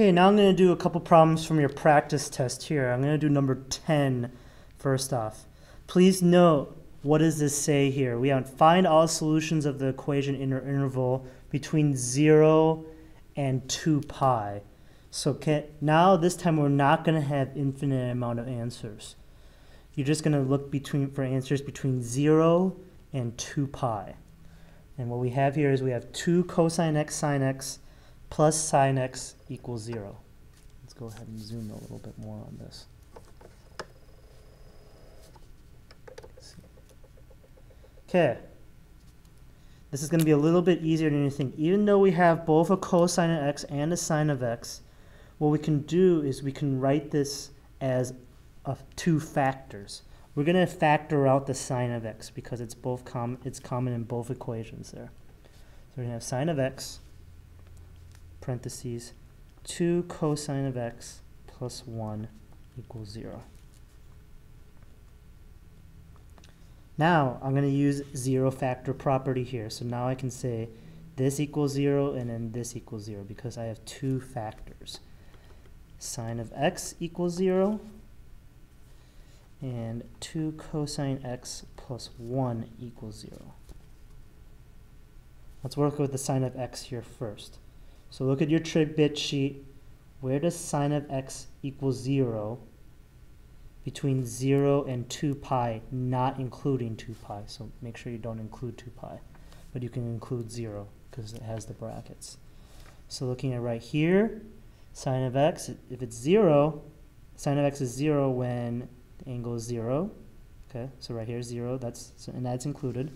Okay, now I'm going to do a couple problems from your practice test here. I'm going to do number 10 first off. Please note, what does this say here? We have find all solutions of the equation interval between 0 and 2 pi. So now this time we're not going to have infinite amount of answers. You're just going to look for answers between 0 and 2 pi. And what we have here is we have 2 cosine x sine x plus sine x equals 0. Let's go ahead and zoom a little bit more on this. Okay. This is going to be a little bit easier than you think. Even though we have both a cosine of x and a sine of x, what we can do is we can write this as two factors. We're going to factor out the sine of x because it's common in both equations there. So we're going to have sine of x parentheses 2 cosine of x plus 1 equals 0. Now I'm going to use zero factor property here. So now I can say this equals 0 and then this equals 0 because I have two factors. Sine of x equals 0 and 2 cosine x plus 1 equals 0. Let's work with the sine of x here first. So look at your trig bit sheet. Where does sine of x equal 0? Between 0 and 2 pi, not including 2 pi. So make sure you don't include 2 pi. But you can include 0 because it has the brackets. So looking at right here, sine of x, if it's 0, sine of x is 0 when the angle is 0. Okay, so right here 0, and that's included.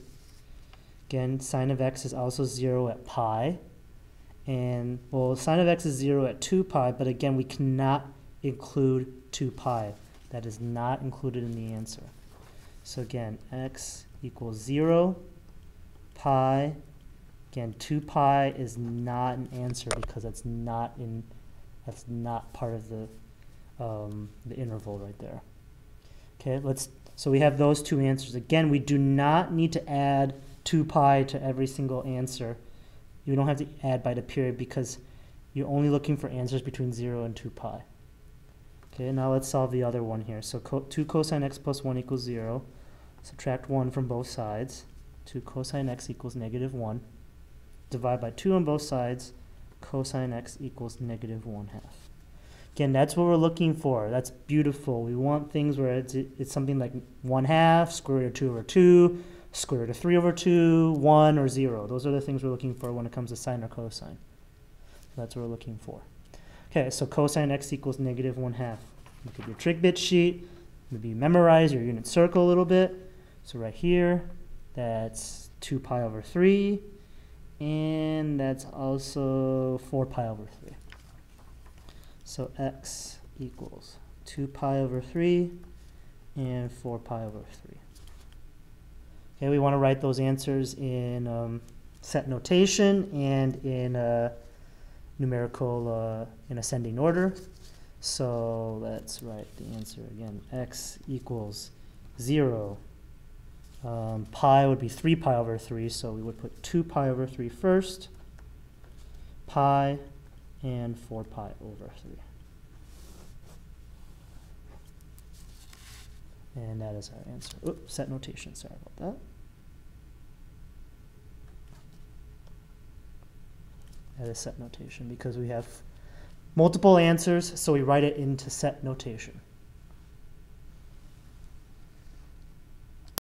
Again, sine of x is also 0 at pi. And, well, sine of x is 0 at 2 pi, but again, we cannot include 2 pi. That is not included in the answer. So again, x equals 0, pi. Again, 2 pi is not an answer because that's not part of the interval right there. Okay, so we have those two answers. Again, we do not need to add 2 pi to every single answer. You don't have to add by the period because you're only looking for answers between 0 and 2 pi. Okay, now let's solve the other one here. So 2 cosine x plus 1 equals 0. Subtract 1 from both sides. 2 cosine x equals negative 1. Divide by 2 on both sides. Cosine x equals negative 1/2. Again, that's what we're looking for. That's beautiful. We want things where it's something like 1/2, square root of 2 over 2, square root of 3 over 2, 1, or 0. Those are the things we're looking for when it comes to sine or cosine. So that's what we're looking for. Okay, so cosine x equals negative 1/2. Look at your trig bit sheet. Maybe memorize your unit circle a little bit. So right here, that's 2 pi over 3. And that's also 4 pi over 3. So x equals 2 pi over 3 and 4 pi over 3. Okay, we want to write those answers in set notation and in numerical in ascending order. So let's write the answer again. X equals 0. Pi would be 3 pi over 3, so we would put 2 pi over 3 first, pi, and 4 pi over 3. And that is our answer. Oops, set notation, sorry about that. That is set notation because we have multiple answers, so we write it into set notation.